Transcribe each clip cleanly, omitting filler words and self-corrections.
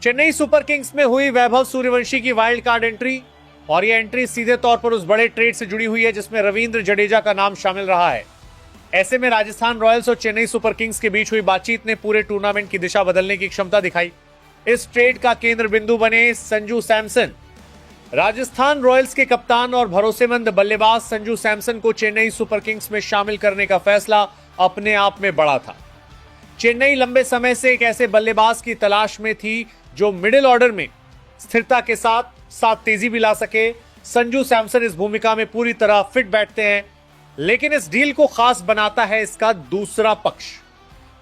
Chennai super Kings में हुई वैभव सूर्यवंशी की वाइल्ड कार्ड एंट्री, और यह एंट्री सीधे तौर पर उस बड़े ट्रेड से जुड़ी हुई है जिसमें रविंद्र जडेजा का नाम शामिल रहा है। ऐसे में राजस्थान रॉयल्स और चेन्नई सुपर किंग्स के बीच हुई बातचीत ने पूरे टूर्नामेंट की दिशा बदलने की क्षमता दिखाई। इस ट्रेड का केंद्र बिंदु बने संजू सैमसन। राजस्थान रॉयल्स के कप्तान और भरोसेमंद बल्लेबाज संजू सैमसन को चेन्नई सुपर किंग्स में शामिल करने का फैसला अपने आप में बड़ा था। चेन्नई लंबे समय से एक ऐसे बल्लेबाज की तलाश में थी जो मिडिल ऑर्डर में स्थिरता के साथ तेजी भी ला सके। संजू सैमसन इस भूमिका में पूरी तरह फिट बैठते हैं, लेकिन इस डील को खास बनाता है इसका दूसरा पक्ष।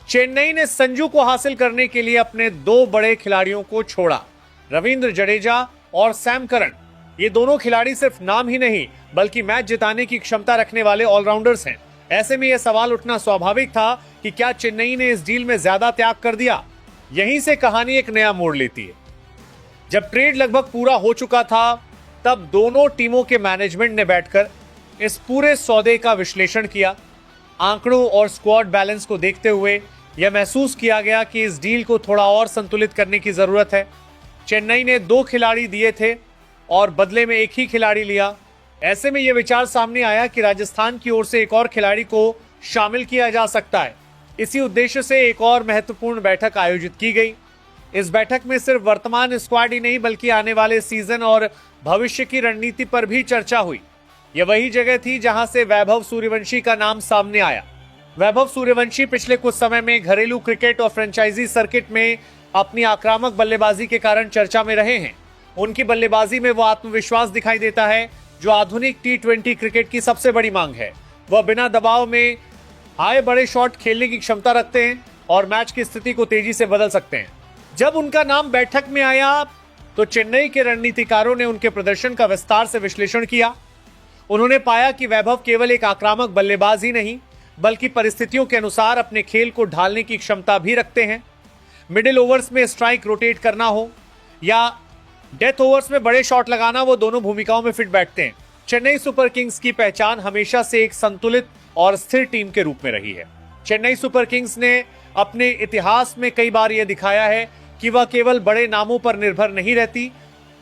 चेन्नई ने संजू को हासिल करने के लिए अपने दो बड़े खिलाड़ियों को छोड़ा, रविंद्र जडेजा और सैम करन। ये दोनों खिलाड़ी सिर्फ नाम ही नहीं बल्कि मैच जिताने की क्षमता रखने वाले ऑलराउंडर्स हैं। ऐसे में यह सवाल उठना स्वाभाविक था कि क्या चेन्नई ने इस डील में ज्यादा त्याग कर दिया। यहीं से कहानी एक नया मोड़ लेती है। जब ट्रेड लगभग पूरा हो चुका था, तब दोनों टीमों के मैनेजमेंट ने बैठकर इस पूरे सौदे का विश्लेषण किया। आंकड़ों और स्क्वाड बैलेंस को देखते हुए यह महसूस किया गया कि इस डील को थोड़ा और संतुलित करने की जरूरत है। चेन्नई ने 2 खिलाड़ी दिए थे और बदले में 1 ही खिलाड़ी लिया। ऐसे में यह विचार सामने आया कि राजस्थान की ओर से एक और खिलाड़ी को शामिल किया जा सकता है। इसी उद्देश्य से एक और महत्वपूर्ण बैठक आयोजित की गई। इस बैठक में सिर्फ वर्तमान स्क्वाड ही नहीं बल्कि आने वाले सीजन और भविष्य की रणनीति पर भी चर्चा हुई। यह वही जगह थी जहां से वैभव सूर्यवंशी का नाम सामने आया। वैभव सूर्यवंशी पिछले कुछ समय में घरेलू क्रिकेट और फ्रेंचाइजी सर्किट में अपनी आक्रामक बल्लेबाजी के कारण चर्चा में रहे हैं। उनकी बल्लेबाजी में वो आत्मविश्वास दिखाई देता है जो आधुनिक T20 क्रिकेट की सबसे बड़ी मांग है। वह बिना दबाव में आए बड़े शॉट खेलने की क्षमता रखते हैं और मैच की स्थिति को तेजी से बदल सकते हैं। जब उनका नाम बैठक में आया तो चेन्नई के रणनीतिकारों ने उनके प्रदर्शन का विस्तार से विश्लेषण किया। उन्होंने पाया कि वैभव केवल एक आक्रामक बल्लेबाज ही नहीं बल्कि परिस्थितियों के अनुसार अपने खेल को ढालने की क्षमता भी रखते हैं। मिडिल ओवर्स में स्ट्राइक रोटेट करना हो या डेथ ओवर्स में बड़े शॉट लगाना, वो दोनों भूमिकाओं में फिट बैठते हैं। चेन्नई सुपर किंग्स की पहचान हमेशा से एक संतुलित और स्थिर टीम के रूप में रही है। चेन्नई सुपर किंग्स ने अपने इतिहास में कई बार यह दिखाया है कि वह केवल बड़े नामों पर निर्भर नहीं रहती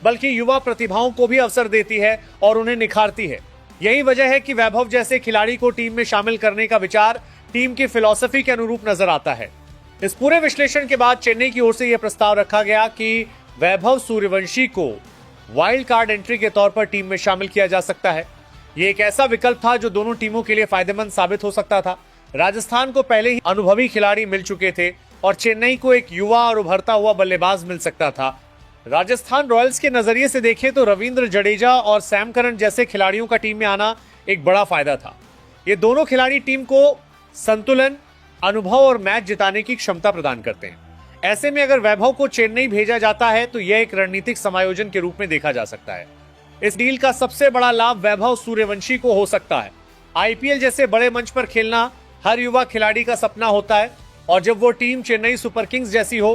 बल्कि युवा प्रतिभाओं को भी अवसर देती है और उन्हें निखारती है। यही वजह है कि वैभव जैसे खिलाड़ी को टीम में शामिल करने का विचार टीम की फिलॉसफी के अनुरूप नजर आता है। इस पूरे विश्लेषण के बाद चेन्नई की ओर से यह प्रस्ताव रखा गया कि वैभव सूर्यवंशी को वाइल्ड कार्ड एंट्री के तौर पर टीम में शामिल किया जा सकता है। यह एक ऐसा विकल्प था जो दोनों टीमों के लिए फायदेमंद साबित हो सकता था। राजस्थान को पहले ही अनुभवी खिलाड़ी मिल चुके थे और चेन्नई को एक युवा और उभरता हुआ बल्लेबाज मिल सकता था। राजस्थान रॉयल्स के नजरिए से देखें तो रविंद्र जडेजा और सैम करन जैसे खिलाड़ियों का टीम में आना एक बड़ा फायदा था। ये दोनों खिलाड़ी टीम को संतुलन, अनुभव और मैच जिताने की क्षमता प्रदान करते हैं। ऐसे में अगर वैभव को चेन्नई भेजा जाता है तो यह एक रणनीतिक समायोजन के रूप में देखा जा सकता है। इस डील का सबसे बड़ा लाभ वैभव सूर्यवंशी को हो सकता है। आईपीएल जैसे बड़े मंच पर खेलना हर युवा खिलाड़ी का सपना होता है और जब वो टीम चेन्नई सुपर किंग्स जैसी हो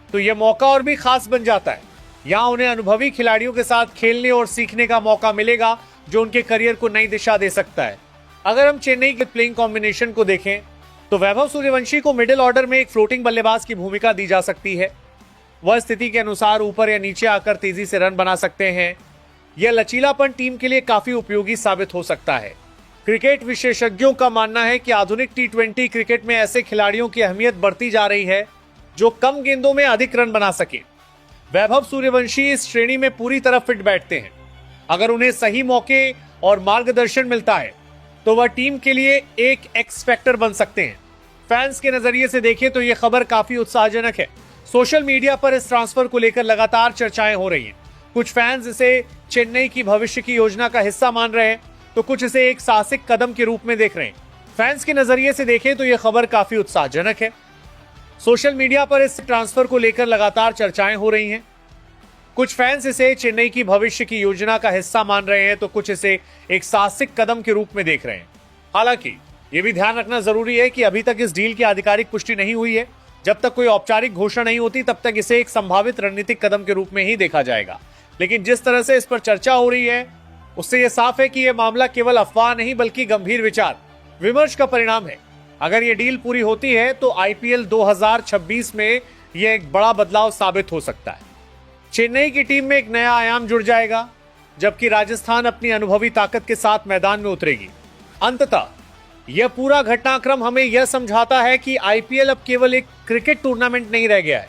तो यह मौका और भी खास बन जाता है। यहाँ उन्हें अनुभवी खिलाड़ियों के साथ खेलने और सीखने का मौका मिलेगा जो उनके करियर को नई दिशा दे सकता है। अगर हम चेन्नई के प्लेइंग कॉम्बिनेशन को देखें तो वैभव सूर्यवंशी को मिडिल ऑर्डर में एक फ्लोटिंग बल्लेबाज की भूमिका दी जा सकती है। वह स्थिति के अनुसार ऊपर या नीचे आकर तेजी से रन बना सकते हैं। यह लचीलापन टीम के लिए काफी उपयोगी साबित हो सकता है। क्रिकेट विशेषज्ञों का मानना है कि आधुनिक T20 क्रिकेट में ऐसे खिलाड़ियों की अहमियत बढ़ती जा रही है जो कम गेंदों में अधिक रन बना सके। वैभव सूर्यवंशी इस श्रेणी में पूरी तरह फिट बैठते हैं। अगर उन्हें सही मौके और मार्गदर्शन मिलता है तो वह टीम के लिए एक एक्स फैक्टर बन सकते हैं। फैंस के नजरिए से देखें तो यह खबर काफी उत्साहजनक है। सोशल मीडिया पर इस ट्रांसफर को लेकर लगातार चर्चाएं हो रही हैं। कुछ फैंस इसे चेन्नई की भविष्य की योजना का हिस्सा मान रहे हैं तो कुछ इसे एक साहसिक कदम के रूप में देख रहे हैं। फैंस के नजरिए से देखें तो यह खबर काफी उत्साहजनक है। सोशल मीडिया पर इस ट्रांसफर को लेकर लगातार चर्चाएं हो रही हैं। कुछ फैंस इसे चेन्नई की भविष्य की योजना का हिस्सा मान रहे हैं तो कुछ इसे एक साहसिक कदम के रूप में देख रहे हैं। हालांकि यह भी ध्यान रखना जरूरी है कि अभी तक इस डील की आधिकारिक पुष्टि नहीं हुई है। जब तक कोई औपचारिक घोषणा नहीं होती तब तक इसे एक संभावित रणनीतिक कदम के रूप में ही देखा जाएगा। लेकिन जिस तरह से इस पर चर्चा हो रही है उससे यह साफ है कि यह मामला केवल अफवाह नहीं बल्कि गंभीर विचार विमर्श का परिणाम है। अगर यह डील पूरी होती है तो आईपीएल 2026 में यह एक बड़ा बदलाव साबित हो सकता है। चेन्नई की टीम में एक नया आयाम जुड़ जाएगा, जबकि राजस्थान अपनी अनुभवी ताकत के साथ मैदान में उतरेगी। अंततः यह पूरा घटनाक्रम हमें यह समझाता है कि आईपीएल अब केवल एक क्रिकेट टूर्नामेंट नहीं रह गया है,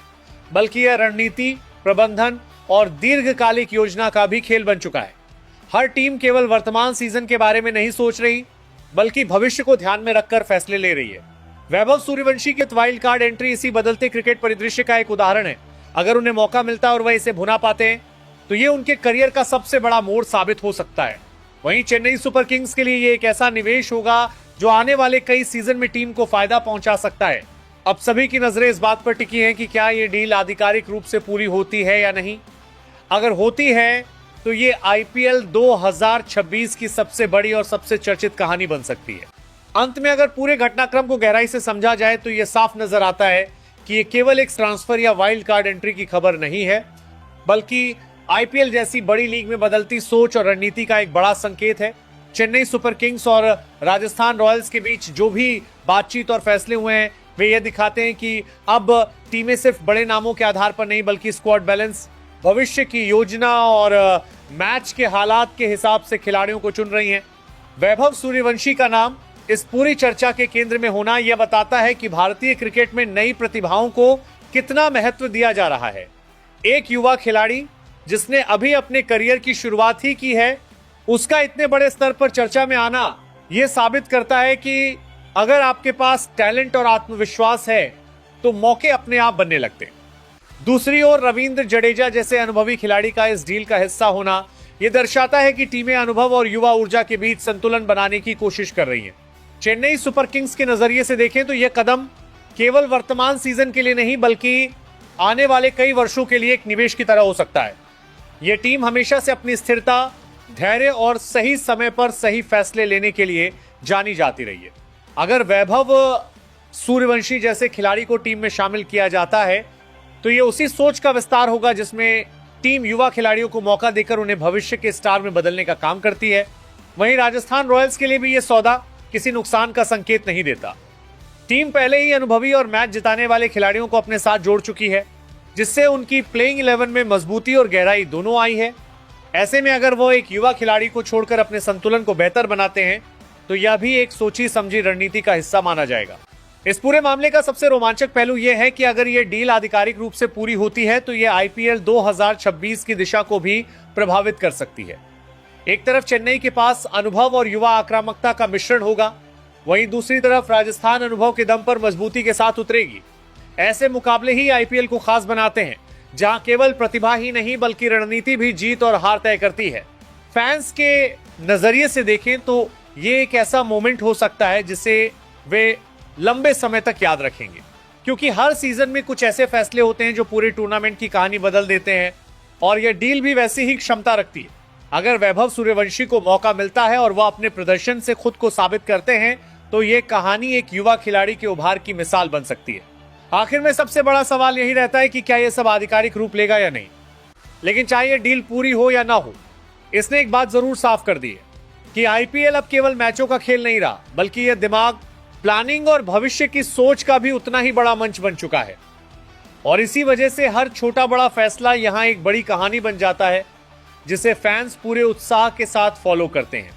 बल्कि यह रणनीति, प्रबंधन और दीर्घकालिक योजना का भी खेल बन चुका है। हर टीम केवल वर्तमान सीजन के बारे में नहीं सोच रही, बल्कि भविष्य को ध्यान में रखकर फैसले ले रही है। वैभव सूर्यवंशी की वाइल्ड कार्ड एंट्री इसी बदलते क्रिकेट परिदृश्य का एक उदाहरण है। अगर उन्हें मौका मिलता है और वह इसे भुना पाते हैं, तो ये उनके करियर का सबसे बड़ा मोड़ साबित हो सकता है। वहीं चेन्नई सुपर किंग्स के लिए ये एक ऐसा निवेश होगा जो आने वाले कई सीजन में टीम को फायदा पहुंचा सकता है। अब सभी की नजरें इस बात पर टिकी हैं कि क्या ये डील आधिकारिक रूप से पूरी होती है या नहीं। अगर होती है तो ये आईपीएल 2026 की सबसे बड़ी और सबसे चर्चित कहानी बन सकती है। अंत में अगर पूरे घटनाक्रम को गहराई से समझा जाए तो ये साफ नजर आता है कि ये केवल एक ट्रांसफर या वाइल्ड कार्ड एंट्री की खबर नहीं है, बल्कि आईपीएल जैसी बड़ी लीग में बदलती सोच और रणनीति का एक बड़ा संकेत है। चेन्नई सुपर किंग्स और राजस्थान रॉयल्स के बीच जो भी बातचीत और फैसले हुए हैं, वे ये दिखाते हैं कि अब टीमें सिर्फ बड़े नामों के आधार पर नहीं, बल्कि स्क्वाड बैलेंस, भविष्य की योजना और मैच के हालात के हिसाब से खिलाड़ियों को चुन रही हैं। वैभव सूर्यवंशी का नाम इस पूरी चर्चा के केंद्र में होना यह बताता है कि भारतीय क्रिकेट में नई प्रतिभाओं को कितना महत्व दिया जा रहा है। एक युवा खिलाड़ी जिसने अभी अपने करियर की शुरुआत ही की है, उसका इतने बड़े स्तर पर चर्चा में आना यह साबित करता है कि अगर आपके पास टैलेंट और आत्मविश्वास है तो मौके अपने आप बनने लगते हैं। दूसरी ओर रविंद्र जडेजा जैसे अनुभवी खिलाड़ी का इस डील का हिस्सा होना यह दर्शाता है कि टीमें अनुभव और युवा ऊर्जा के बीच संतुलन बनाने की कोशिश कर रही हैं। चेन्नई सुपर किंग्स के नजरिए से देखें तो यह कदम केवल वर्तमान सीजन के लिए नहीं, बल्कि आने वाले कई वर्षों के लिए एक निवेश की तरह हो सकता है। यह टीम हमेशा से अपनी स्थिरता, धैर्य और सही समय पर सही फैसले लेने के लिए जानी जाती रही है। अगर वैभव सूर्यवंशी जैसे खिलाड़ी को टीम में शामिल किया जाता है तो यह उसी सोच का विस्तार होगा जिसमें टीम युवा खिलाड़ियों को मौका देकर उन्हें भविष्य के स्टार में बदलने का काम करती है। वहीं राजस्थान रॉयल्स के लिए भी यह सौदा किसी नुकसान का संकेत नहीं देता। टीम पहले ही अनुभवी और मैच जिताने वाले खिलाड़ियों को अपने साथ जोड़ चुकी है, जिससे उनकी प्लेइंग 11 में मजबूती और गहराई दोनों आई है। ऐसे में अगर वो एक युवा खिलाड़ी को छोड़कर अपने संतुलन को बेहतर बनाते हैं तो यह भी एक सोची समझी रणनीति का हिस्सा माना जाएगा। इस पूरे मामले का सबसे रोमांचक पहलू यह है कि अगर यह डील आधिकारिक रूप से पूरी होती है तो यह आईपीएल 2026 की दिशा को भी प्रभावित कर सकती है। एक तरफ चेन्नई के पास अनुभव और युवा आक्रामकता का मिश्रण होगा, वहीं दूसरी तरफ राजस्थान अनुभव के दम पर मजबूती के साथ उतरेगी। ऐसे मुकाबले ही आईपीएल को खास बनाते हैं, जहां केवल प्रतिभा ही नहीं बल्कि रणनीति भी जीत और हार तय करती है। फैंस के नजरिए से देखें तो ये एक ऐसा मोमेंट हो सकता है जिसे वे लंबे समय तक याद रखेंगे, क्योंकि हर सीजन में कुछ ऐसे फैसले होते हैं जो पूरे टूर्नामेंट की कहानी बदल देते हैं, और यह डील भी वैसी ही क्षमता रखती है। अगर वैभव सूर्यवंशी को मौका मिलता है और वह अपने प्रदर्शन से खुद को साबित करते हैं तो यह कहानी एक युवा खिलाड़ी के उभार की मिसाल बन सकती है। आखिर में सबसे बड़ा सवाल यही रहता है कि क्या यह सब आधिकारिक रूप लेगा या नहीं। लेकिन चाहे यह डील पूरी हो या ना हो, इसने एक बात जरूर साफ कर दी है कि आईपीएल अब केवल मैचों का खेल नहीं रहा, बल्कि यह दिमाग, प्लानिंग और भविष्य की सोच का भी उतना ही बड़ा मंच बन चुका है। और इसी वजह से हर छोटा बड़ा फैसला यहां एक बड़ी कहानी बन जाता है, जिसे फैंस पूरे उत्साह के साथ फॉलो करते हैं।